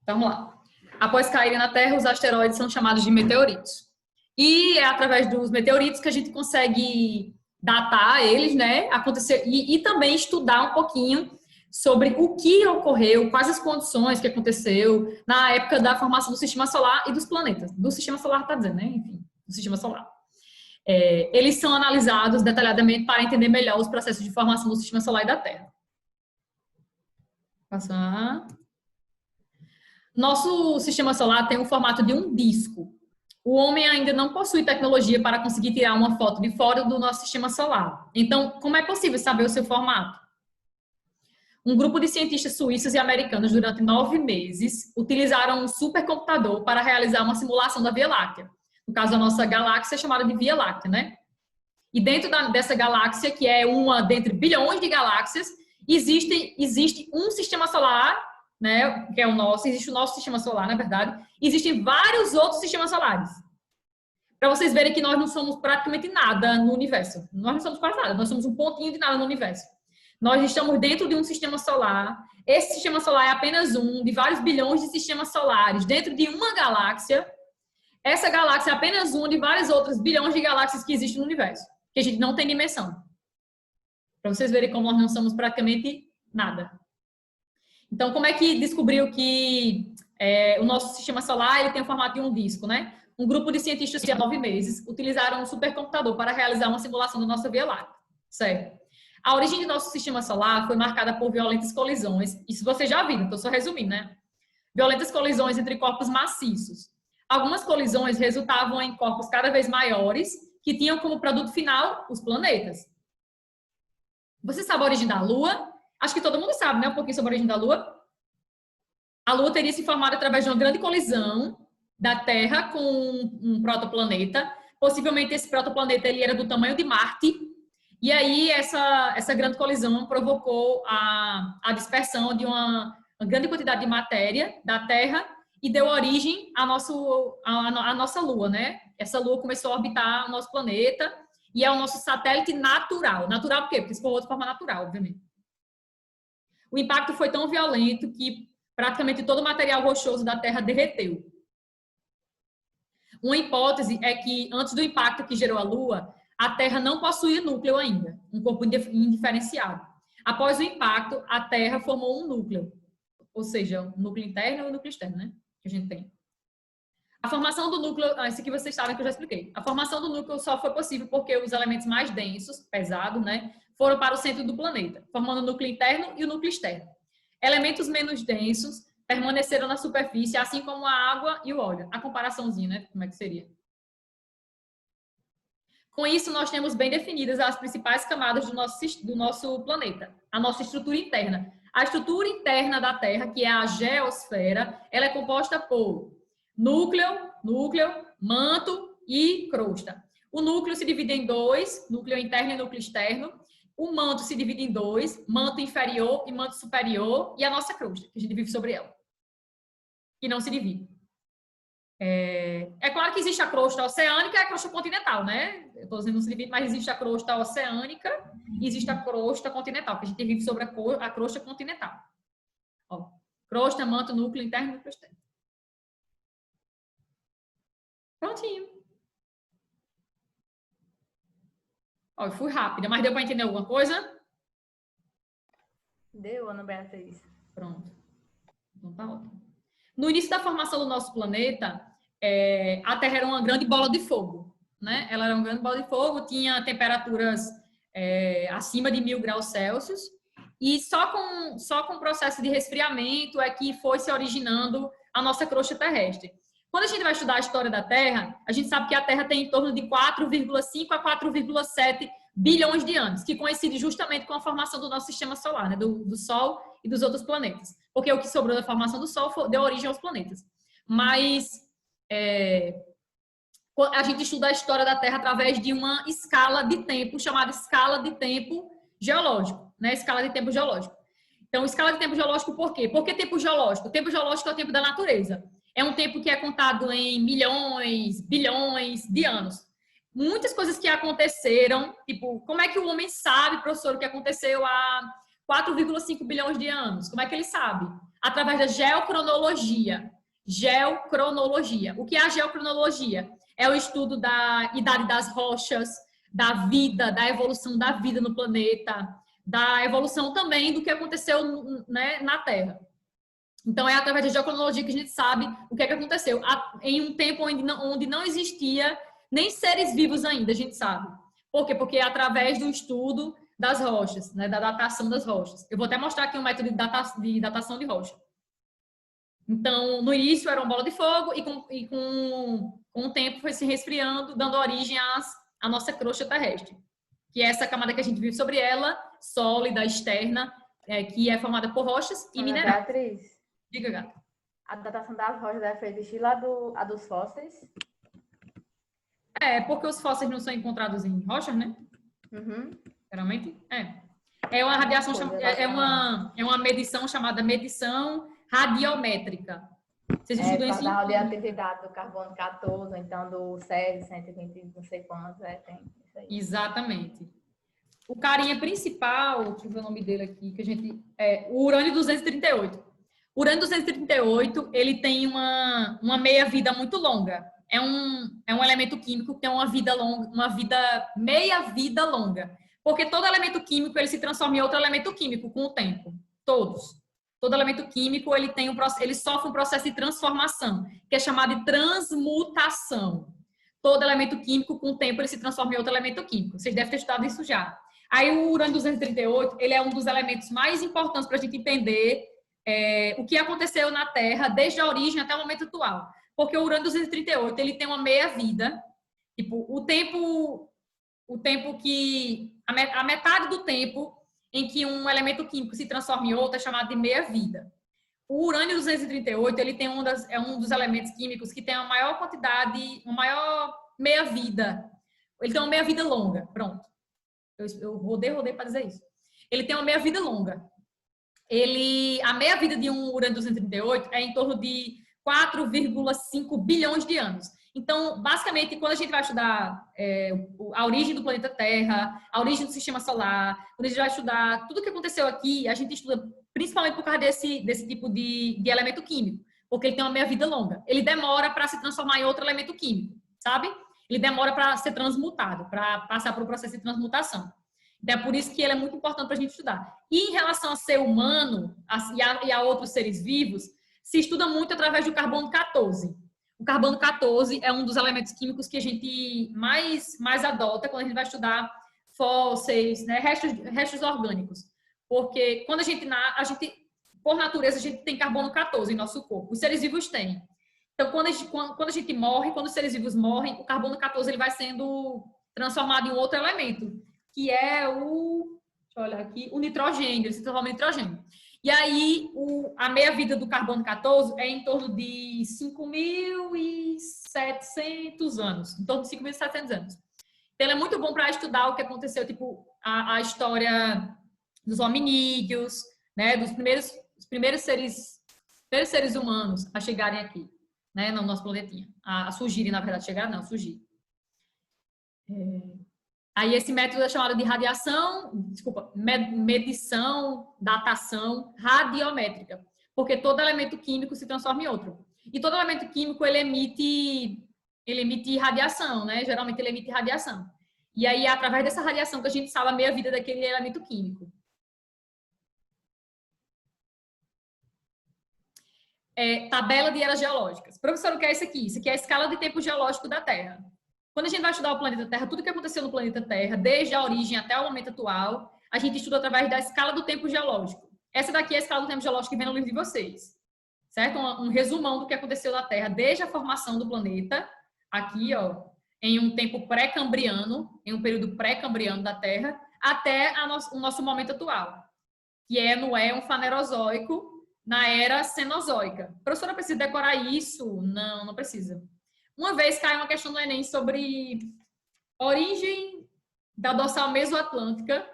Então, vamos lá. Após caírem na Terra, os asteroides são chamados de meteoritos. E é através dos meteoritos que a gente consegue datar eles, né? Acontecer, e também estudar um pouquinho sobre o que ocorreu, quais as condições que aconteceu na época da formação do sistema solar e dos planetas. Do sistema solar, está dizendo, né? Enfim, do sistema solar. Eles são analisados detalhadamente para entender melhor os processos de formação do sistema solar e da Terra. Passar. Nosso sistema solar tem o formato de um disco. O homem ainda não possui tecnologia para conseguir tirar uma foto de fora do nosso sistema solar. Então, como é possível saber o seu formato? Um grupo de cientistas suíços e americanos, durante 9 meses, utilizaram um supercomputador para realizar uma simulação da Via Láctea. No caso, a nossa galáxia é chamada de Via Láctea, né? E dentro dessa galáxia, que é uma dentre bilhões de galáxias, existe um sistema solar, né, que é o nosso, existe o nosso sistema solar, na verdade, existem vários outros sistemas solares. Para vocês verem que nós não somos praticamente nada no universo. Nós não somos quase nada, nós somos um pontinho de nada no universo. Nós estamos dentro de um sistema solar. Esse sistema solar é apenas um de vários bilhões de sistemas solares dentro de uma galáxia. Essa galáxia é apenas um de várias outras bilhões de galáxias que existem no universo, que a gente não tem dimensão. Para vocês verem como nós não somos praticamente nada. Então, como é que descobriu que o nosso sistema solar ele tem o formato de um disco, né? Um grupo de cientistas de 9 meses utilizaram um supercomputador para realizar uma simulação da nossa Via Láctea. Certo? A origem do nosso sistema solar foi marcada por violentas colisões. Isso vocês já viram, estou só resumindo, né? Violentas colisões entre corpos maciços. Algumas colisões resultavam em corpos cada vez maiores, que tinham como produto final os planetas. Você sabe a origem da Lua? Acho que todo mundo sabe, né? Um pouquinho sobre a origem da Lua. A Lua teria se formado através de uma grande colisão da Terra com um protoplaneta. Possivelmente esse protoplaneta ele era do tamanho de Marte. E aí essa grande colisão provocou a dispersão de uma grande quantidade de matéria da Terra e deu origem à nossa Lua, né? Essa Lua começou a orbitar o nosso planeta e é o nosso satélite natural. Natural por quê? Porque se for de forma natural, obviamente. O impacto foi tão violento que praticamente todo o material rochoso da Terra derreteu. Uma hipótese é que, antes do impacto que gerou a Lua, a Terra não possuía núcleo ainda, um corpo indiferenciado. Após o impacto, a Terra formou um núcleo, ou seja, um núcleo interno e um núcleo externo, né? Que a gente tem. A formação do núcleo, isso aqui vocês sabem que eu já expliquei. A formação do núcleo só foi possível porque os elementos mais densos, pesados, né, foram para o centro do planeta, formando o núcleo interno e o núcleo externo. Elementos menos densos permaneceram na superfície, assim como a água e o óleo. A comparaçãozinha, né? Como é que seria? Com isso, nós temos bem definidas as principais camadas do nosso planeta, a nossa estrutura interna. A estrutura interna da Terra, que é a geosfera, ela é composta por núcleo, manto e crosta. O núcleo se divide em dois, núcleo interno e núcleo externo. O manto se divide em dois, manto inferior e manto superior, e a nossa crosta, que a gente vive sobre ela, que não se divide. É claro que existe a crosta oceânica e a crosta continental, né? Eu estou dizendo não se divide, mas existe a crosta oceânica e existe a crosta continental, que a gente vive sobre a crosta continental. Ó, crosta, manto, núcleo interno e núcleo externo. Prontinho. Ó, eu fui rápida, mas deu para entender alguma coisa? Deu, Ana Beatriz. Pronto. Então tá ótimo. No início da formação do nosso planeta, a Terra era uma grande bola de fogo, né? Ela era uma grande bola de fogo, tinha temperaturas acima de 1000 graus Celsius, e só com o processo de resfriamento é que foi se originando a nossa crosta terrestre. Quando a gente vai estudar a história da Terra, a gente sabe que a Terra tem em torno de 4,5 a 4,7 bilhões de anos, que coincide justamente com a formação do nosso sistema solar, né? do Sol e dos outros planetas. Porque o que sobrou da formação do Sol deu origem aos planetas. Mas a gente estuda a história da Terra através de uma escala de tempo, chamada escala de tempo geológico, né? Escala de tempo geológico. Então, escala de tempo geológico por quê? Por que tempo geológico? O tempo geológico é o tempo da natureza. É um tempo que é contado em milhões, bilhões de anos. Muitas coisas que aconteceram, tipo, como é que o homem sabe, professor, o que aconteceu há 4,5 bilhões de anos? Como é que ele sabe? Através da geocronologia. Geocronologia. O que é a geocronologia? É o estudo da idade das rochas, da vida, da evolução da vida no planeta, da evolução também do que aconteceu, né, na Terra. Então, é através da geocronologia que a gente sabe o que é que aconteceu. Em um tempo onde não existia nem seres vivos ainda, a gente sabe. Por quê? Porque é através do estudo das rochas, né, da datação das rochas. Eu vou até mostrar aqui um método de datação de rocha. Então, no início era uma bola de fogo e com o tempo foi se resfriando, dando origem à nossa crosta terrestre, que é essa camada que a gente vive sobre ela, sólida, externa, que é formada por rochas e minerais. Beatriz, Diga, gata. a datação das rochas deve existir a dos fósseis? Porque os fósseis não são encontrados em rochas, né? Uhum. Geralmente, é uma radiação, é uma medição chamada medição radiométrica. Vocês estudam isso? Da radioatividade do carbono 14, então do césio 120, não sei quantos, tem isso aí. Exatamente. O carinha principal, deixa eu ver o nome dele aqui, que a gente o urânio 238. O urânio 238, ele tem uma meia-vida muito longa. É um elemento químico que tem uma vida longa, meia-vida longa. Porque todo elemento químico, ele se transforma em outro elemento químico com o tempo. Todos. Todo elemento químico, ele sofre um processo de transformação, que é chamado de transmutação. Todo elemento químico, com o tempo, ele se transforma em outro elemento químico. Vocês devem ter estudado isso já. Aí o urânio 238, ele é um dos elementos mais importantes para a gente entender o que aconteceu na Terra desde a origem até o momento atual. Porque o urânio 238, ele tem uma meia-vida. Tipo, a metade do tempo em que um elemento químico se transforma em outro é chamado de meia-vida. O urânio 238, ele tem um dos elementos químicos que tem a maior quantidade, uma maior meia-vida. Ele tem uma meia-vida longa, pronto. Eu rodei para dizer isso. Ele tem uma meia-vida longa. A meia-vida de um urânio 238 é em torno de 4,5 bilhões de anos. Então, basicamente, quando a gente vai estudar a origem do planeta Terra, a origem do sistema solar, quando a gente vai estudar tudo o que aconteceu aqui, a gente estuda principalmente por causa desse tipo de elemento químico, porque ele tem uma meia-vida longa. Ele demora para se transformar em outro elemento químico, sabe? Ele demora para ser transmutado, para passar por um processo de transmutação. Então, é por isso que ele é muito importante para a gente estudar. E em relação a ser humano e a outros seres vivos, se estuda muito através do carbono 14. O carbono 14 é um dos elementos químicos que a gente mais adota quando a gente vai estudar fósseis, né, restos orgânicos. Porque quando a gente, por natureza, a gente tem carbono 14 em nosso corpo. Os seres vivos têm. Então, quando a gente morre, quando os seres vivos morrem, o carbono 14 ele vai sendo transformado em outro elemento, que é deixa eu olhar aqui, o nitrogênio, ele se transforma em nitrogênio. E aí, a meia-vida do carbono 14 é em torno de 5.700 anos. Em torno de 5.700 anos. Então, ele é muito bom para estudar o que aconteceu, tipo, a história dos hominídeos, né? Dos primeiros seres humanos a chegarem aqui, né? No nosso planetinha. A surgirem, na verdade. Chegar não, surgir. Aí esse método é chamado de medição, datação radiométrica, porque todo elemento químico se transforma em outro. E todo elemento químico, ele emite radiação, né? Geralmente ele emite radiação. E aí é através dessa radiação que a gente sabe a meia-vida daquele elemento químico. Tabela de eras geológicas. Professor, o que é isso aqui? Isso aqui é a escala de tempo geológico da Terra. Quando a gente vai estudar o planeta Terra, tudo que aconteceu no planeta Terra, desde a origem até o momento atual, a gente estuda através da escala do tempo geológico. Essa daqui é a escala do tempo geológico que vem no livro de vocês. Certo? Um resumão do que aconteceu na Terra, desde a formação do planeta, aqui, ó, em um tempo pré-cambriano, em um período pré-cambriano da Terra, até o nosso momento atual, que é no éon fanerozoico, na era cenozoica. A professora precisa decorar isso? Não, não precisa. Uma vez caiu uma questão do Enem sobre origem da dorsal mesoatlântica,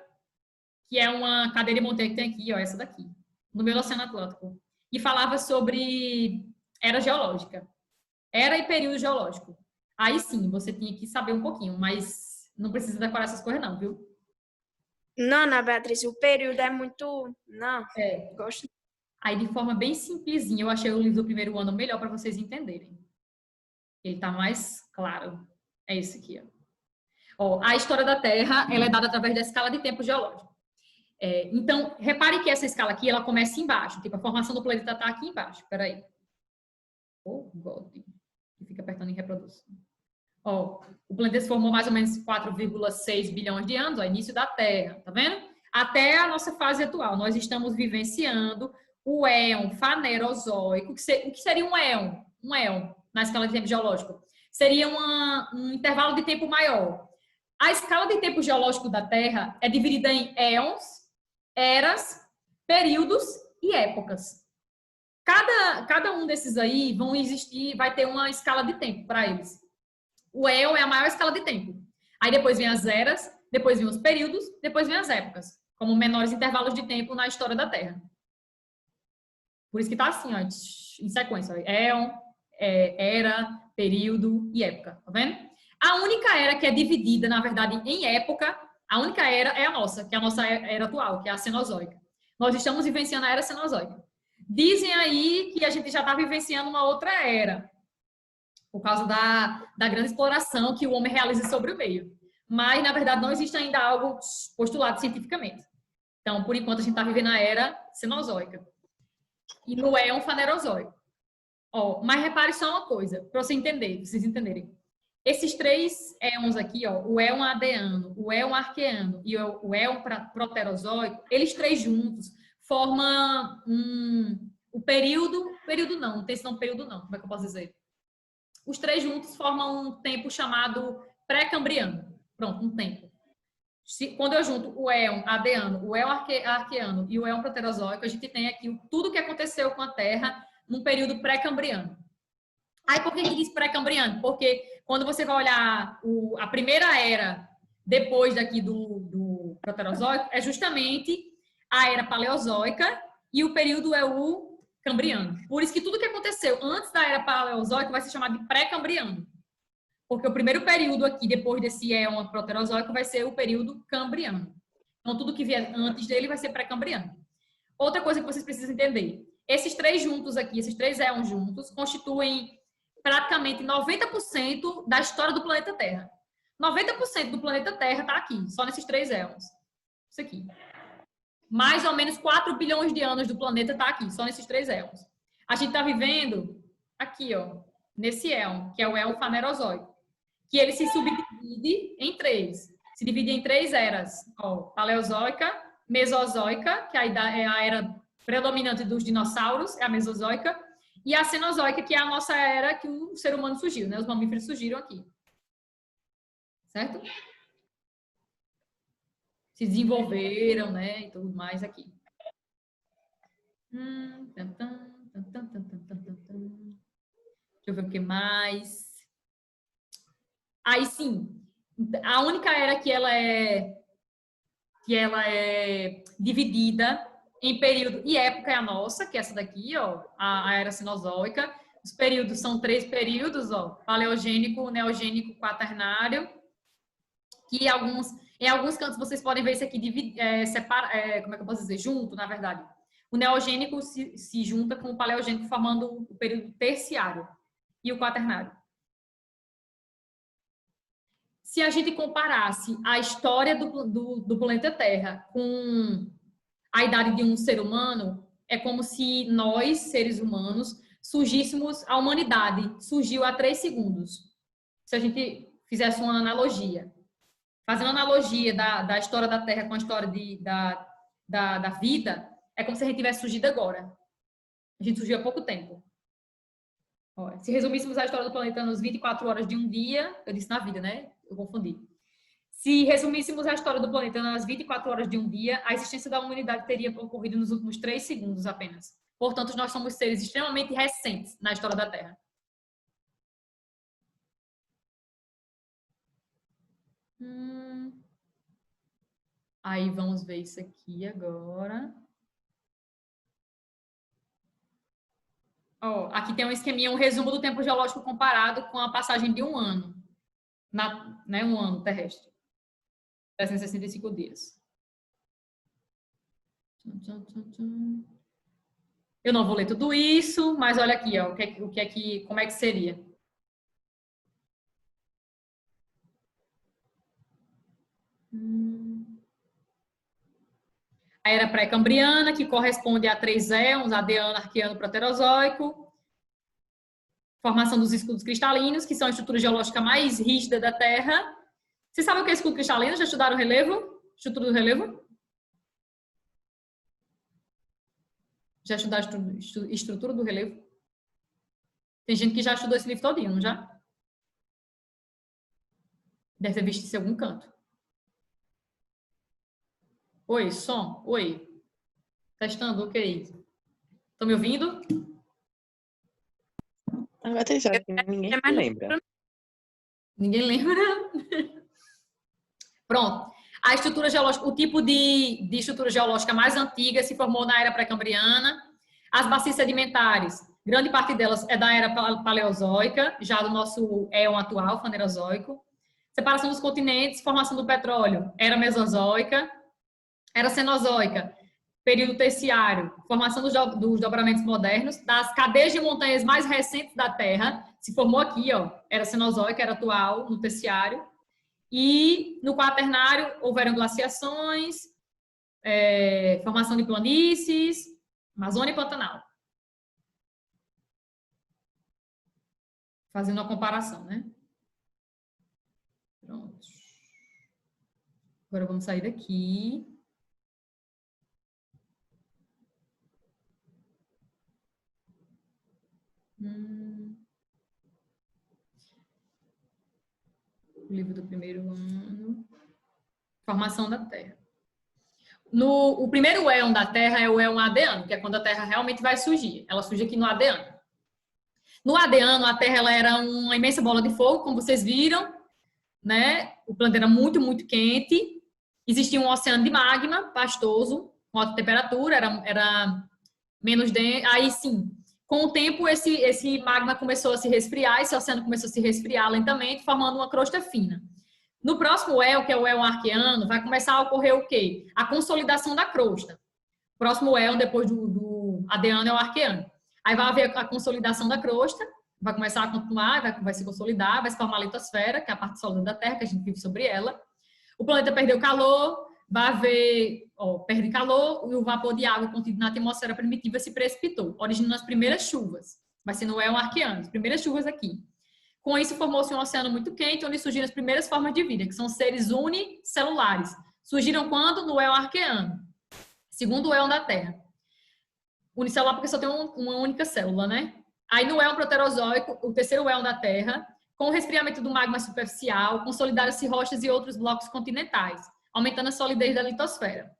que é uma cadeia de montanha que tem aqui, ó, essa daqui, no meio do Oceano Atlântico, e falava sobre era geológica, era e período geológico. Aí sim, você tinha que saber um pouquinho, mas não precisa decorar essas coisas não, viu? Não, Ana Beatriz, o período é muito... Não, gosto. Aí, de forma bem simplesinha, eu achei o livro do primeiro ano melhor para vocês entenderem. Ele tá mais claro. É esse aqui, ó. Ó, a história da Terra, ela é dada através da escala de tempo geológico. Então, repare que essa escala aqui, ela começa embaixo. Tipo, a formação do planeta está aqui embaixo. Peraí. Oh, God. Fica apertando em reproduz. Ó, o planeta se formou mais ou menos 4,6 bilhões de anos, ó, início da Terra, tá vendo? Até a nossa fase atual. Nós estamos vivenciando o éon fanerozoico. O que seria um éon? Um éon, na escala de tempo geológico. Seria um intervalo de tempo maior. A escala de tempo geológico da Terra é dividida em éons, eras, períodos e épocas. Cada um desses aí vão existir, vai ter uma escala de tempo para eles. O éon é a maior escala de tempo. Aí depois vem as eras, depois vem os períodos, depois vem as épocas, como menores intervalos de tempo na história da Terra. Por isso que tá assim, ó, em sequência. Ó, éon, era, período e época, tá vendo? A única era que é dividida, na verdade, em época, a única era é a nossa, que é a nossa era atual, que é a Cenozoica. Nós estamos vivenciando a era Cenozoica. Dizem aí que a gente já está vivenciando uma outra era, por causa da grande exploração que o homem realiza sobre o meio. Mas, na verdade, não existe ainda algo postulado cientificamente. Então, por enquanto, a gente está vivendo a era Cenozoica. E no éon fanerozoico. Ó, mas repare só uma coisa, para você entender, pra vocês entenderem. Esses três éons aqui, ó, o éon adeano, o éon arqueano e o éon proterozoico, eles três juntos formam o período não tem esse nome período não, como é que eu posso dizer? Os três juntos formam um tempo chamado pré-cambriano. Pronto, um tempo. Quando eu junto o éon adeano, o éon arqueano e o éon proterozoico, a gente tem aqui tudo que aconteceu com a Terra num período pré-cambriano. Aí, por que diz pré-cambriano? Porque quando você vai olhar a primeira era depois daqui do proterozoico, é justamente a era paleozoica e o período é o cambriano. Por isso que tudo que aconteceu antes da era paleozoica vai ser chamado de pré-cambriano. Porque o primeiro período aqui, depois desse éon proterozoico, vai ser o período cambriano. Então, tudo que vier antes dele vai ser pré-cambriano. Outra coisa que vocês precisam entender. Esses três juntos aqui, esses três éons juntos, constituem praticamente 90% da história do planeta Terra. 90% do planeta Terra está aqui, só nesses três éons. Isso aqui. Mais ou menos 4 bilhões de anos do planeta está aqui, só nesses três éons. A gente está vivendo aqui, ó, nesse éon, que é o éon fanerozoico, que ele se subdivide em três. Se divide em três eras, ó, paleozoica, mesozoica, que é a era predominante dos dinossauros, é a mesozoica, e a cenozoica, que é a nossa era que o ser humano surgiu, né? Os mamíferos surgiram aqui. Certo? Se desenvolveram, né? E tudo mais aqui. Deixa eu ver o que mais. Aí sim, a única era que ela é dividida em período e época é a nossa, que é essa daqui, ó, a era cenozoica. Os períodos são três períodos, ó, paleogênico, neogênico, quaternário, que em alguns cantos vocês podem ver isso aqui como é que eu posso dizer? Junto, na verdade. O neogênico se junta com o paleogênico formando o período terciário e o quaternário. Se a gente comparasse a história do planeta Terra com a idade de um ser humano, é como se nós, seres humanos, surgíssemos, a humanidade surgiu há 3 segundos. Se a gente fizesse uma analogia. Fazendo uma analogia da história da Terra com a história da vida, é como se a gente tivesse surgido agora. A gente surgiu há pouco tempo. Se resumíssemos a história do planeta nas 24 horas de um dia, eu disse na vida, né? Eu confundi. Se resumíssemos a história do planeta nas 24 horas de um dia, a existência da humanidade teria ocorrido nos últimos 3 segundos apenas. Portanto, nós somos seres extremamente recentes na história da Terra. Aí vamos ver isso aqui agora. Aqui tem um esqueminha, um resumo do tempo geológico comparado com a passagem de um ano. Um ano terrestre. 365 dias. Eu não vou ler tudo isso, mas olha aqui, ó, como é que seria? A era pré-cambriana, que corresponde a 3 éons, Adeano, Arqueano, Proterozoico. Formação dos escudos cristalinos, que são a estrutura geológica mais rígida da Terra. Você sabe o que é escudo cristalino? Já estudaram o relevo? Estrutura do relevo? Já estudaram a estrutura do relevo? Tem gente que já estudou esse livro todinho, não já? Deve ter visto isso em algum canto. Oi, som? Oi. Testando, ok. Estão me ouvindo? Atenção, ninguém lembra. Ninguém lembra? Pronto. A estrutura geológica, o tipo de estrutura geológica mais antiga se formou na era pré-cambriana. As bacias sedimentares, grande parte delas é da era paleozoica, já do nosso éon atual, fanerozoico. Separação dos continentes, formação do petróleo, era mesozoica. Era cenozoica, período terciário, formação dos dobramentos modernos, das cadeias de montanhas mais recentes da Terra, se formou aqui, ó, era cenozoica, era atual, no terciário. E no quaternário houveram glaciações, formação de planícies, Amazônia e Pantanal. Fazendo uma comparação, né? Pronto. Agora vamos sair daqui. O livro do primeiro ano. Formação da Terra. O primeiro éon da Terra é o éon Adeano, que é quando a Terra realmente vai surgir. Ela surge aqui no Adeano. No Adeano, a Terra ela era uma imensa bola de fogo, como vocês viram, né? O planeta era muito, muito quente. Existia um oceano de magma pastoso, com alta temperatura, era menos denso. Aí sim, com o tempo esse magma começou a se resfriar, esse oceano começou a se resfriar lentamente, formando uma crosta fina. No próximo éon, que é o éon arqueano, vai começar a ocorrer o quê? A consolidação da crosta. O próximo éon, depois do Adeano, é o arqueano. Aí vai haver a consolidação da crosta, vai começar a continuar, vai se consolidar, vai se formar a litosfera, que é a parte sólida da Terra, que a gente vive sobre ela. O planeta perdeu calor, vai haver, perde calor, e o vapor de água contido na atmosfera primitiva se precipitou, originando as primeiras chuvas. Vai ser no éon arqueano, as primeiras chuvas aqui. Com isso, formou-se um oceano muito quente, onde surgiram as primeiras formas de vida, que são seres unicelulares. Surgiram quando? No éon arqueano, segundo o éon da Terra. Unicelular porque só tem uma única célula, né? Aí no éon proterozoico, o terceiro éon da Terra, com o resfriamento do magma superficial, consolidaram-se rochas e outros blocos continentais, aumentando a solidez da litosfera.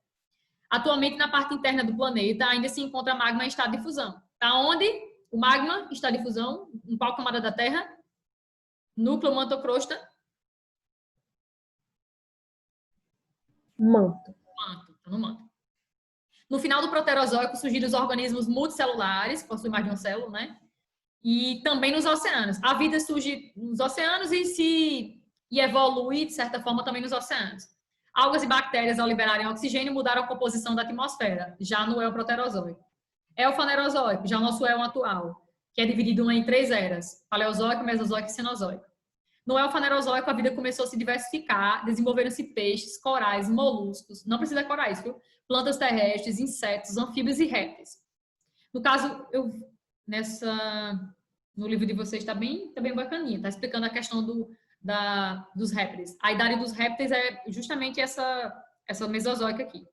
Atualmente, na parte interna do planeta, ainda se encontra magma em estado de fusão. Tá onde? O magma está de fusão, em qual camada da Terra? Núcleo, manto ou crosta? Manto. Manto, tá no manto. No final do Proterozoico surgiram os organismos multicelulares, que possuem mais de uma célula, né? E também nos oceanos. A vida surge nos oceanos e evolui, de certa forma, também nos oceanos. Algas e bactérias, ao liberarem oxigênio, mudaram a composição da atmosfera, já no éon Proterozoico. Eofanerozoico, já o nosso éon atual, que é dividido em 3 eras, Paleozoico, Mesozoico e Cenozoico. No Eofanerozoico, a vida começou a se diversificar, desenvolveram-se peixes, corais, moluscos, não precisa corais, viu? Plantas terrestres, insetos, anfíbios e répteis. No caso, no livro de vocês está bem bacaninha, está explicando a questão dos répteis. A idade dos répteis é justamente essa mesozoica aqui.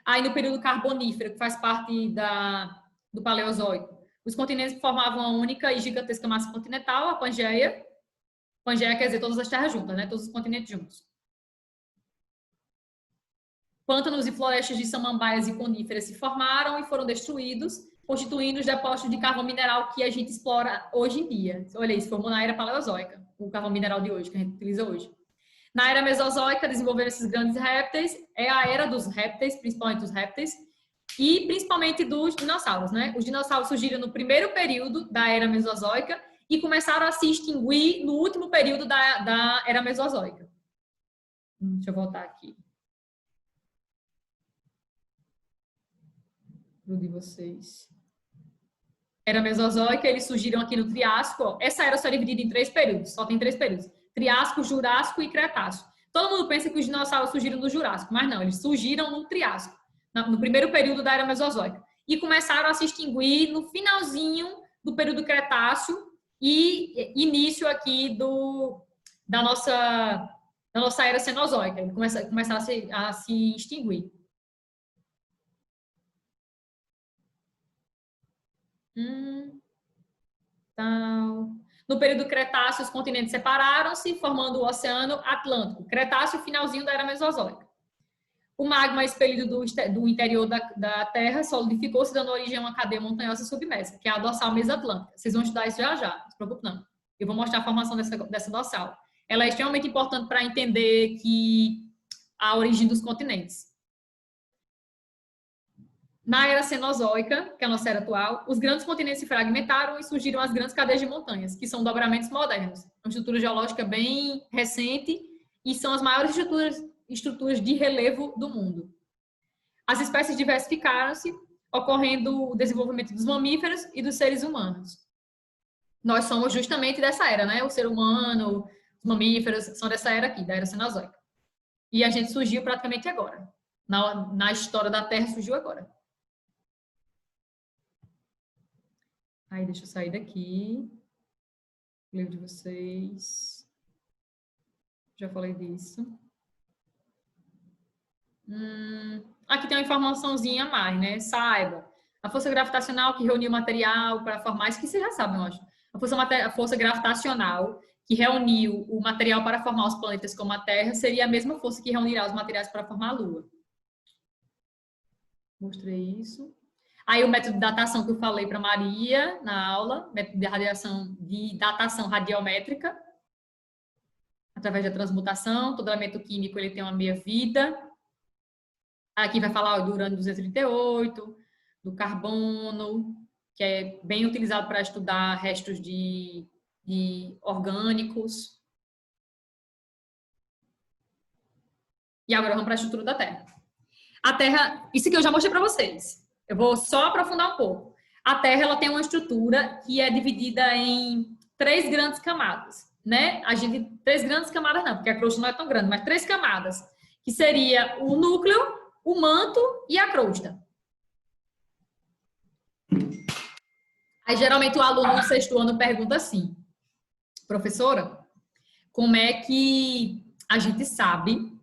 Aí no período carbonífero, que faz parte do Paleozoico, os continentes formavam uma única e gigantesca massa continental, a Pangeia. Pangeia quer dizer todas as terras juntas, né? Todos os continentes juntos. Pântanos e florestas de samambaias e coníferas se formaram e foram destruídos, constituindo os depósitos de carvão mineral que a gente explora hoje em dia. Olha aí, se formou na era paleozoica, o carvão mineral de hoje, que a gente utiliza hoje. Na era mesozoica, desenvolveram esses grandes répteis, é a era dos répteis, principalmente dos répteis, e principalmente dos dinossauros, né? Os dinossauros surgiram no primeiro período da era mesozoica e começaram a se extinguir no último período da era mesozoica. Deixa eu voltar aqui. pro de vocês. Era Mesozoica, eles surgiram aqui no Triássico. Ó. Essa era só dividida em 3 períodos, só tem 3 períodos. Triássico, Jurássico e Cretácico. Todo mundo pensa que os dinossauros surgiram no Jurássico, mas não, eles surgiram no Triássico, no primeiro período da Era Mesozoica. E começaram a se extinguir no finalzinho do período Cretáceo e início aqui da nossa Era Cenozoica. Eles começaram a se extinguir. Tal. No período Cretáceo, os continentes separaram-se, formando o Oceano Atlântico. Cretáceo, finalzinho da Era Mesozoica. O magma expelido do interior da Terra solidificou-se, dando origem a uma cadeia montanhosa submersa, que é a dorsal mesoatlântica. Vocês vão estudar isso já, não se preocupe não. Eu vou mostrar a formação dessa dorsal. Ela é extremamente importante para entender a origem dos continentes. Na Era Cenozoica, que é a nossa era atual, os grandes continentes se fragmentaram e surgiram as grandes cadeias de montanhas, que são dobramentos modernos. É uma estrutura geológica bem recente e são as maiores estruturas de relevo do mundo. As espécies diversificaram-se, ocorrendo o desenvolvimento dos mamíferos e dos seres humanos. Nós somos justamente dessa era, né? O ser humano, os mamíferos são dessa era aqui, da Era Cenozoica. E a gente surgiu praticamente agora. Na história da Terra surgiu agora. Aí, deixa eu sair daqui. O livro de vocês. Já falei disso. Aqui tem uma informaçãozinha a mais, né? Saiba. A força gravitacional que reuniu material para formar... Isso que vocês já sabem, eu acho. A força gravitacional que reuniu o material para formar os planetas como a Terra seria a mesma força que reunirá os materiais para formar a Lua. Mostrei isso. Aí o método de datação que eu falei para Maria na aula, método de datação radiométrica, através da transmutação. Todo elemento químico ele tem uma meia-vida. Aqui vai falar do urânio 238, do carbono, que é bem utilizado para estudar restos de orgânicos. E agora vamos para a estrutura da Terra. A Terra, isso aqui eu já mostrei para vocês. Eu vou só aprofundar um pouco. A Terra ela tem uma estrutura que é dividida em 3 grandes camadas, né? 3 grandes camadas não, porque a crosta não é tão grande, mas 3 camadas, que seria o núcleo, o manto e a crosta. Aí geralmente o aluno no 6º ano pergunta assim: professora, como é que a gente sabe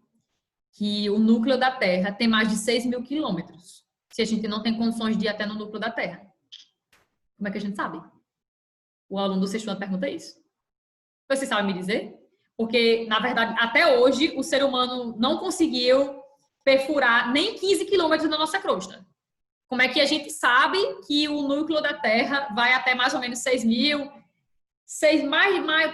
que o núcleo da Terra tem mais de 6.000 quilômetros? Se a gente não tem condições de ir até no núcleo da Terra. Como é que a gente sabe? O aluno do 6º ano pergunta isso. Você sabe me dizer? Porque, na verdade, até hoje, o ser humano não conseguiu perfurar nem 15 quilômetros da nossa crosta. Como é que a gente sabe que o núcleo da Terra vai até mais ou menos 6.000,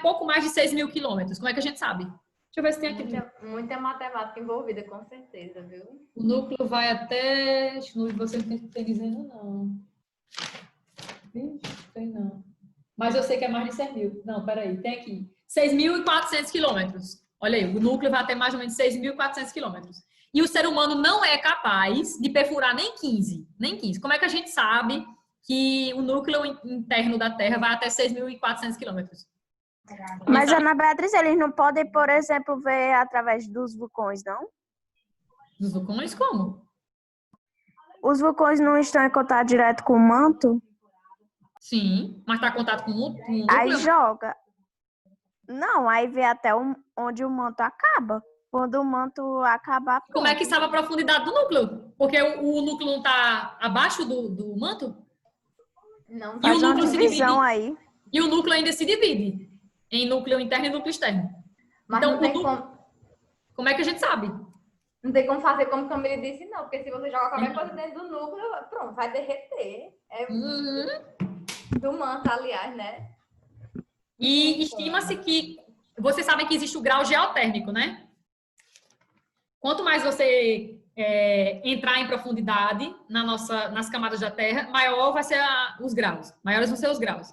pouco mais de 6.000 quilômetros? Como é que a gente sabe? Deixa eu ver se tem aqui. Muita matemática envolvida, com certeza, viu? O núcleo vai até... Acho que você não tem dizendo, não. Ixi, tem não. Mas eu sei que é mais de 6.000. Não, peraí, tem aqui. 6.400 quilômetros. Olha aí, o núcleo vai até mais ou menos 6.400 quilômetros. E o ser humano não é capaz de perfurar nem 15. Nem 15. Como é que a gente sabe que o núcleo interno da Terra vai até 6.400 quilômetros? Mas, Ana Beatriz, eles não podem, por exemplo, ver através dos vulcões, não? Dos vulcões, como? Os vulcões não estão em contato direto com o manto? Sim, mas está em contato com o núcleo? Aí joga. Não, aí vê até onde o manto acaba. Quando o manto acabar... Como é que sabe a profundidade do núcleo? Porque o núcleo não está abaixo do manto? Não, faz uma divisão aí. E o núcleo ainda se divide em núcleo interno e núcleo externo. Mas então, não tem como é que a gente sabe? Não tem como fazer como Camille disse, não. Porque se você jogar qualquer coisa dentro do núcleo, pronto, vai derreter. Do manto, aliás, né? E estima-se que... Vocês sabem que existe o grau geotérmico, né? Quanto mais você entrar em profundidade nas camadas da Terra, maior vai ser os graus. Maiores vão ser os graus.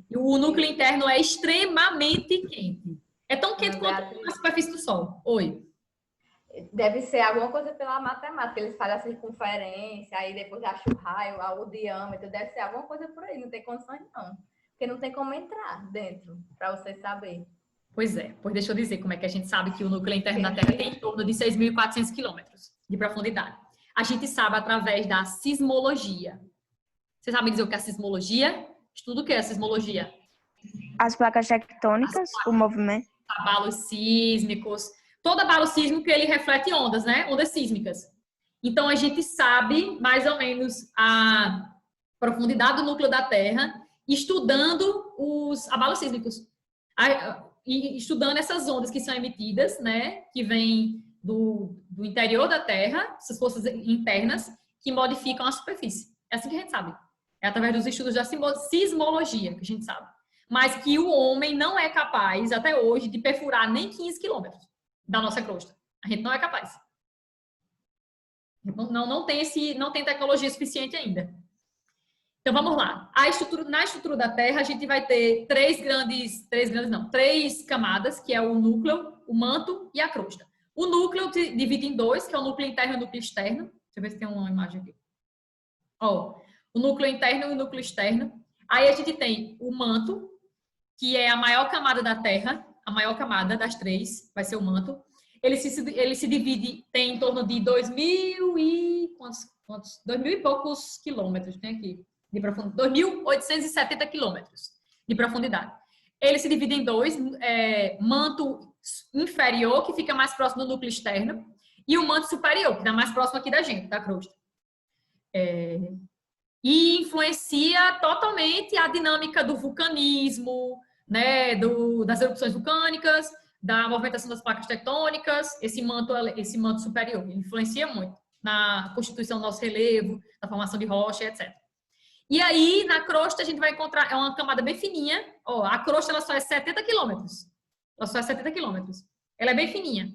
E o núcleo interno é extremamente quente. É tão quente quanto a superfície do Sol. Oi. Deve ser alguma coisa pela matemática. Eles fazem a circunferência, aí depois acham o raio, o diâmetro. Deve ser alguma coisa por aí. Não tem condições, não. Porque não tem como entrar dentro, para você saber. Pois é. Pois deixa eu dizer como é que a gente sabe que o núcleo interno da Terra tem em torno de 6.400 quilômetros de profundidade. A gente sabe através da sismologia. Você sabe dizer o que é a sismologia? Estuda o que é a sismologia? As placas tectônicas, o movimento. Abalos sísmicos. Todo abalo sísmico, ele reflete ondas, né? Ondas sísmicas. Então, a gente sabe mais ou menos a profundidade do núcleo da Terra estudando os abalos sísmicos. E estudando essas ondas que são emitidas, né? Que vêm do interior da Terra, essas forças internas, que modificam a superfície. É assim que a gente sabe. É através dos estudos da sismologia que a gente sabe. Mas que o homem não é capaz, até hoje, de perfurar nem 15 quilômetros da nossa crosta. A gente não é capaz. Não tem tecnologia suficiente ainda. Então, vamos lá. Na estrutura da Terra, a gente vai ter três camadas, que é o núcleo, o manto e a crosta. O núcleo divide em dois, que é o núcleo interno e o núcleo externo. Deixa eu ver se tem uma imagem aqui. Ó, o núcleo interno e o núcleo externo. Aí a gente tem o manto, que é a maior camada da Terra, a maior camada das três, vai ser o manto. Ele se divide, tem em torno de 2.000 e poucos quilômetros, tem aqui, de profundidade, 2.870 quilômetros de profundidade. Ele se divide em dois, manto inferior, que fica mais próximo do núcleo externo, e o manto superior, que está mais próximo aqui da gente, da crosta. E influencia totalmente a dinâmica do vulcanismo, né, das erupções vulcânicas, da movimentação das placas tectônicas. Esse manto superior ele influencia muito na constituição do nosso relevo, na formação de rocha, etc. E aí, na crosta, a gente vai encontrar, é uma camada bem fininha. Ó, a crosta ela só é 70 quilômetros. Ela só é 70 quilômetros. Ela é bem fininha.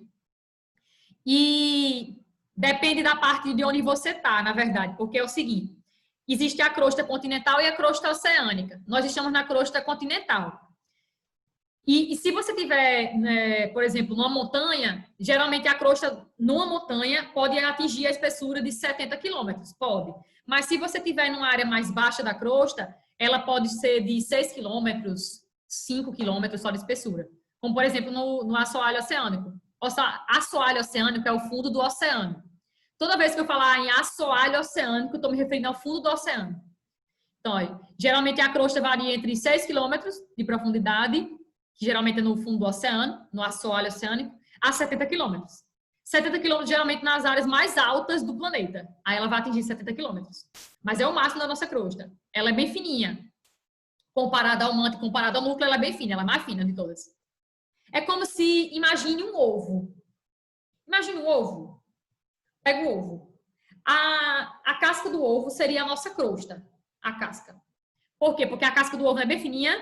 E depende da parte de onde você está, na verdade, porque é o seguinte: existe a crosta continental e a crosta oceânica. Nós estamos na crosta continental. E se você tiver, né, por exemplo, numa montanha, geralmente a crosta numa montanha pode atingir a espessura de 70 quilômetros, pode. Mas se você tiver numa área mais baixa da crosta, ela pode ser de 6 quilômetros, 5 quilômetros só de espessura. Como, por exemplo, no assoalho oceânico. Assoalho oceânico é o fundo do oceano. Toda vez que eu falar em assoalho oceânico, eu estou me referindo ao fundo do oceano. Então, olha, geralmente a crosta varia entre 6 quilômetros de profundidade, que geralmente é no fundo do oceano, no assoalho oceânico, a 70 quilômetros. 70 quilômetros geralmente nas áreas mais altas do planeta. Aí ela vai atingir 70 quilômetros. Mas é o máximo da nossa crosta. Ela é bem fininha. Comparada ao manto, comparada ao núcleo, ela é bem fina. Ela é mais fina de todas. É como se, imagine um ovo. Imagine um ovo. Pega o ovo. A casca do ovo seria a nossa crosta. A casca. Por quê? Porque a casca do ovo é bem fininha,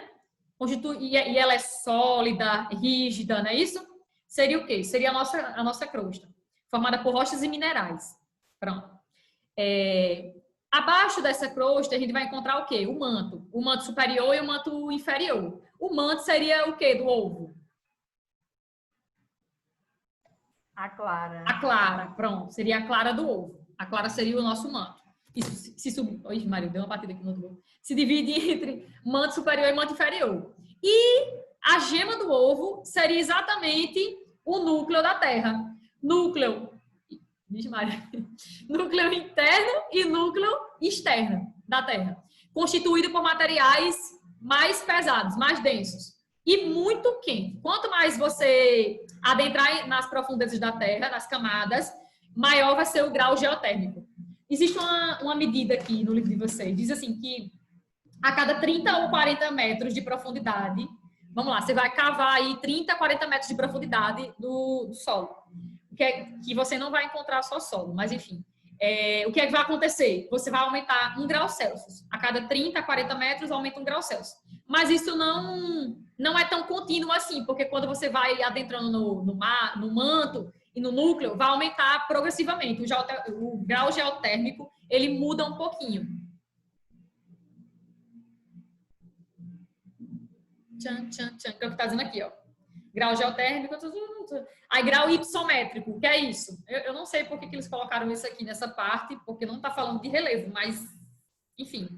e ela é sólida, rígida, não é isso? Seria o quê? Seria a nossa crosta, formada por rochas e minerais. Pronto. Abaixo dessa crosta, a gente vai encontrar o quê? O manto superior e o manto inferior. O manto seria o quê do ovo? A clara. A clara, pronto. Seria a clara do ovo. A clara seria o nosso manto. Oi, Maria, deu uma batida aqui no outro ovo. Se divide entre manto superior e manto inferior. E a gema do ovo seria exatamente o núcleo da Terra. Núcleo interno e núcleo externo da Terra. Constituído por materiais mais pesados, mais densos. E muito quente. Quanto mais você adentrar nas profundezas da Terra, nas camadas, maior vai ser o grau geotérmico. Existe uma medida aqui no livro de vocês, diz assim que a cada 30 ou 40 metros de profundidade, vamos lá, você vai cavar aí 30, 40 metros de profundidade do solo, que você não vai encontrar só solo, mas enfim. O que é que vai acontecer? Você vai aumentar 1 grau Celsius. A cada 30, 40 metros aumenta 1 grau Celsius. Mas isso não é tão contínuo assim, porque quando você vai adentrando no manto e no núcleo, vai aumentar progressivamente. O grau geotérmico, ele muda um pouquinho. Que é o que está dizendo aqui, ó. grau geotérmico, aí grau hipossométrico, o que é isso? Eu não sei por que eles colocaram isso aqui nessa parte, porque não está falando de relevo, mas, enfim.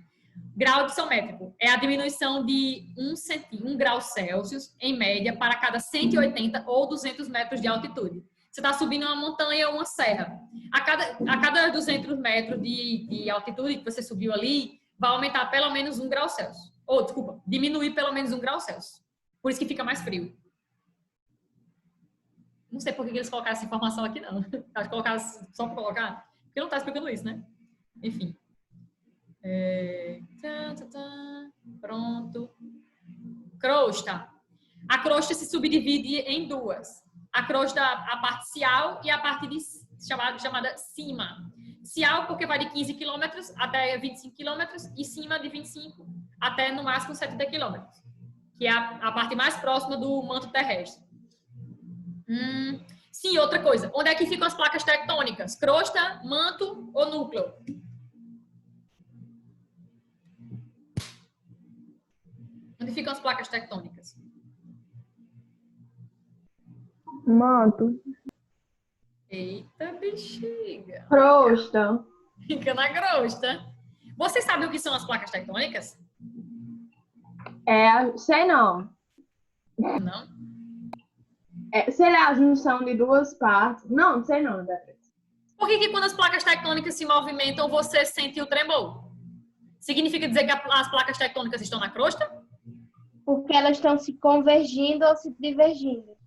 Grau hipossométrico é a diminuição de 1 grau Celsius, em média, para cada 180 ou 200 metros de altitude. Você está subindo uma montanha ou uma serra. A cada 200 metros de altitude que você subiu ali, vai aumentar pelo menos 1 grau Celsius. Ou, desculpa, diminuir pelo menos 1 grau Celsius. Por isso que fica mais frio. Não sei por que eles colocaram essa informação aqui, não. Acho que colocaram só para colocar. Porque não está explicando isso, né? Enfim. Pronto. Crosta. A crosta se subdivide em duas. A crosta, a parte cial e a parte chamada cima. Cial porque vai de 15 km até 25 km e cima de 25 até no máximo 70 km, que é a parte mais próxima do manto terrestre. Sim, outra coisa. Onde é que ficam as placas tectônicas? Crosta, manto ou núcleo? Onde ficam as placas tectônicas? Manto. Eita, bexiga. Crosta. Fica na crosta. Vocês sabem o que são as placas tectônicas? Sei não. Não? Sei lá, a junção de duas partes. Não sei não, Beatriz. Por que quando as placas tectônicas se movimentam, você sente o tremor? Significa dizer que as placas tectônicas estão na crosta? Porque elas estão se convergindo ou se divergindo.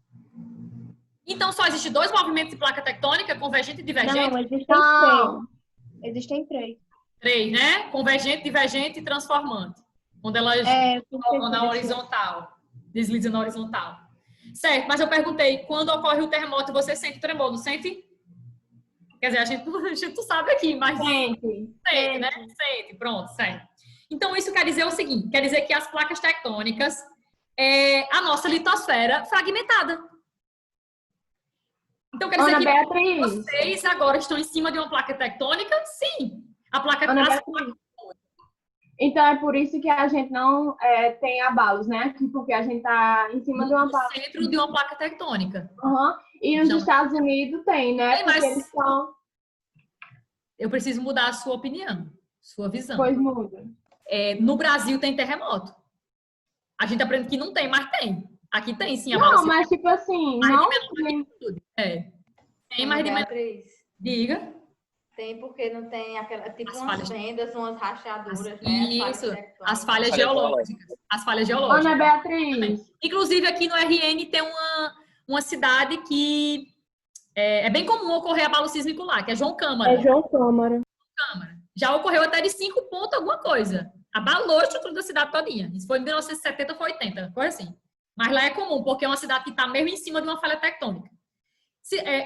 Então só existem dois movimentos de placa tectônica, convergente e divergente? Não, existem três. Existem três. Três, né? Convergente, divergente e transformante. Quando elas colocam na horizontal, deslizam na horizontal. Certo, mas eu perguntei, quando ocorre o terremoto, você sente tremor, não sente? Quer dizer, a gente não sabe aqui, mas... Sente, né? Sente, pronto, certo. Então, isso quer dizer o seguinte, quer dizer que as placas tectônicas é a nossa litosfera fragmentada. Então, quer dizer Ana que Beatriz. vocês agora estão em cima de uma placa tectônica? Sim. A placa Ana tectônica. Então é por isso que a gente não tem abalos, né? Aqui, porque a gente está em cima de uma placa. No centro de uma placa tectônica. Uhum. E nos Então, Estados Unidos tem, né? Tem, porque mas eles são... eu preciso mudar a sua opinião, sua visão. Pois muda. No Brasil tem terremoto. A gente aprende que não tem, mas tem. Aqui tem, sim. Não, mas tipo assim, não... Tem mais de Beatriz, Diga. tem porque não tem aquela, tipo As umas falhas. fendas, umas rachaduras, né? Isso, as falhas Falha geológicas. As falhas Ana geológicas. Beatriz. Inclusive, aqui no RN tem uma cidade que é bem comum ocorrer abalo sísmico lá, que é João Câmara. É João Câmara. Já ocorreu até de 5 pontos alguma coisa. Abalou a estrutura da cidade todinha. Isso foi em 1970, foi 80, coisa assim. Mas lá é comum, porque é uma cidade que está mesmo em cima de uma falha tectônica.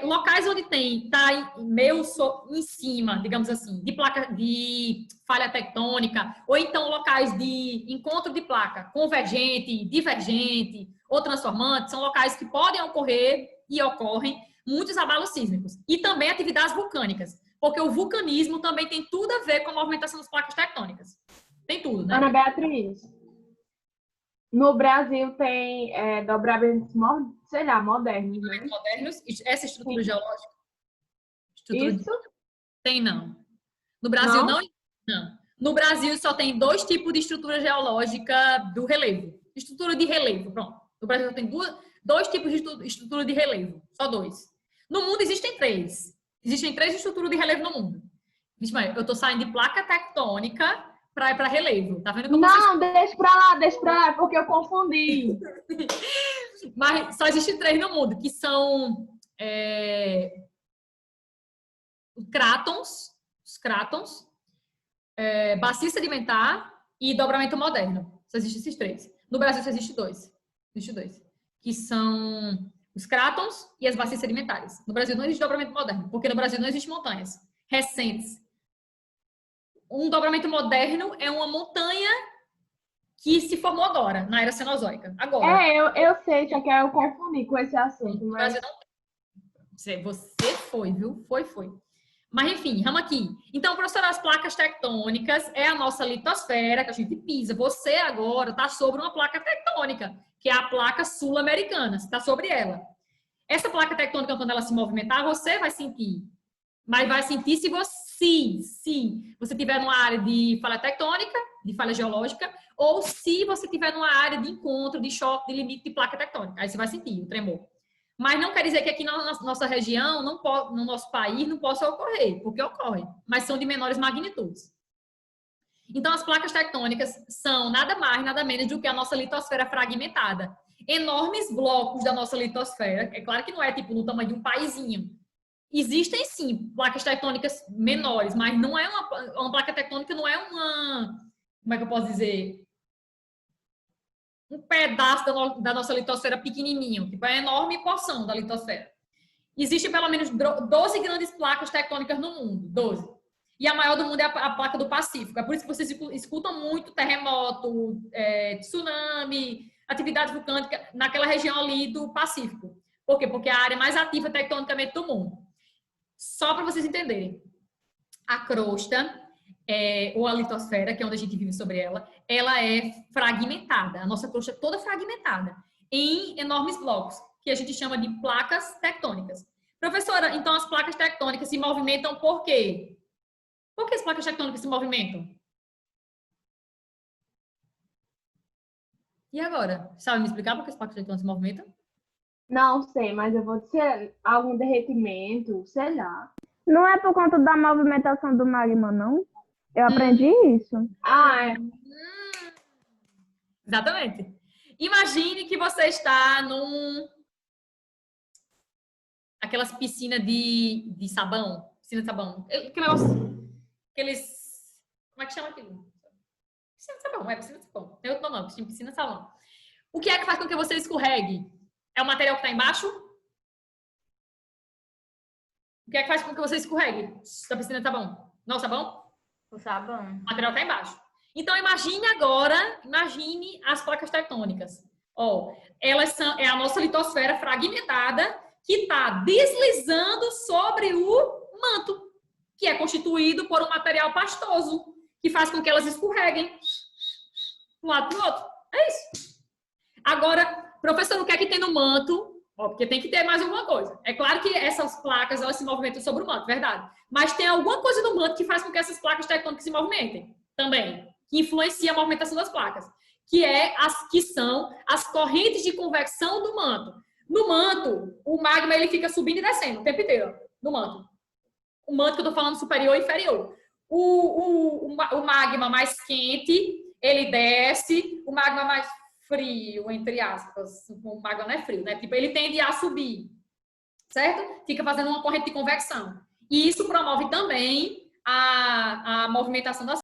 Locais onde está meio em cima, digamos assim, de falha tectônica, ou então locais de encontro de placa convergente, divergente ou transformante, são locais que podem ocorrer e ocorrem muitos abalos sísmicos. E também atividades vulcânicas, porque o vulcanismo também tem tudo a ver com a movimentação das placas tectônicas. Tem tudo, né? Ana Beatriz. No Brasil tem dobramentos, sei lá, modernos, né? Modernos, essa estrutura geológica? Isso? Tem, não. No Brasil, Não? não. No Brasil, só tem 2 tipos de estrutura geológica do relevo. Estrutura de relevo, pronto. No Brasil, só tem 2 tipos de estrutura de relevo. Só 2. No mundo, existem 3. Existem 3 estruturas de relevo no mundo. Eu estou saindo de placa tectônica para relevo. Tá vendo como Não, deixa pra lá, porque eu confundi. Mas só existem 3 no mundo, que são os crátons, bacia sedimentar e dobramento moderno. Só existem esses 3. No Brasil só existe 2. Existe 2. Que são os crátons e as bacias sedimentares. No Brasil não existe dobramento moderno, porque no Brasil não existem montanhas recentes. Um dobramento moderno é uma montanha que se formou agora, na era Cenozoica. Agora. Eu sei, só que eu confundi com esse assunto. No Mas... Brasil não tem. Você foi, viu? Foi. Mas, enfim, vamos aqui. Então, professora, as placas tectônicas é a nossa litosfera, que a gente pisa. Você agora está sobre uma placa tectônica, que é a placa sul-americana. Você está sobre ela. Essa placa tectônica, quando ela se movimentar, você vai sentir. Mas vai sentir se você estiver numa área de falha tectônica, de falha geológica, ou se você estiver numa área de encontro, de choque, de limite de placa tectônica. Aí você vai sentir o tremor. Mas não quer dizer que aqui na nossa região, no nosso país, não possa ocorrer, porque ocorre, mas são de menores magnitudes. Então, as placas tectônicas são nada mais, nada menos do que a nossa litosfera fragmentada. Enormes blocos da nossa litosfera, é claro que não é tipo no tamanho de um paizinho. Existem sim placas tectônicas menores, mas não é uma placa tectônica, não é como é que eu posso dizer? Um pedaço da nossa litosfera pequenininho, tipo a enorme porção da litosfera. Existem pelo menos 12 grandes placas tectônicas no mundo, 12. E a maior do mundo é a placa do Pacífico. É por isso que vocês escutam muito terremoto, tsunami, atividade vulcânica naquela região ali do Pacífico. Por quê? Porque é a área mais ativa tectonicamente do mundo. Só para vocês entenderem. A crosta, ou a litosfera, que é onde a gente vive sobre ela é fragmentada. A nossa crosta é toda fragmentada em enormes blocos, que a gente chama de placas tectônicas. Professora, então as placas tectônicas se movimentam por quê? Por que as placas tectônicas se movimentam? E agora? Sabe me explicar por que as placas tectônicas se movimentam? Não sei, mas eu vou dizer algum derretimento, sei lá. Não é por conta da movimentação do magma, não? Eu aprendi isso. Ah, é. Exatamente. Imagine que você está aquelas piscinas de sabão. Piscina de sabão. Que negócio... Aqueles... Como é que chama aquilo? Piscina de sabão, piscina de sabão. Tem outro nome, piscina de sabão. O que é que faz com que você escorregue? É o material que está embaixo? O que é que faz com que você escorregue da piscina de sabão? Não o sabão? O sabão. O material está embaixo. Então, imagine as placas tectônicas. É a nossa litosfera fragmentada que está deslizando sobre o manto, que é constituído por um material pastoso, que faz com que elas escorreguem de um lado para o outro. É isso. Agora, professor, o que é que tem no manto? Porque tem que ter mais alguma coisa. É claro que essas placas, elas se movimentam sobre o manto, verdade. Mas tem alguma coisa no manto que faz com que essas placas tectônicas se movimentem também, que influencia a movimentação das placas, que são as correntes de convecção do manto. No manto, o magma ele fica subindo e descendo o tempo inteiro, no manto. O manto que eu estou falando superior e inferior. O magma mais quente, ele desce, o magma mais frio, entre aspas, o magma não é frio, né? Tipo, ele tende a subir, certo? Fica fazendo uma corrente de convecção. E isso promove também a movimentação das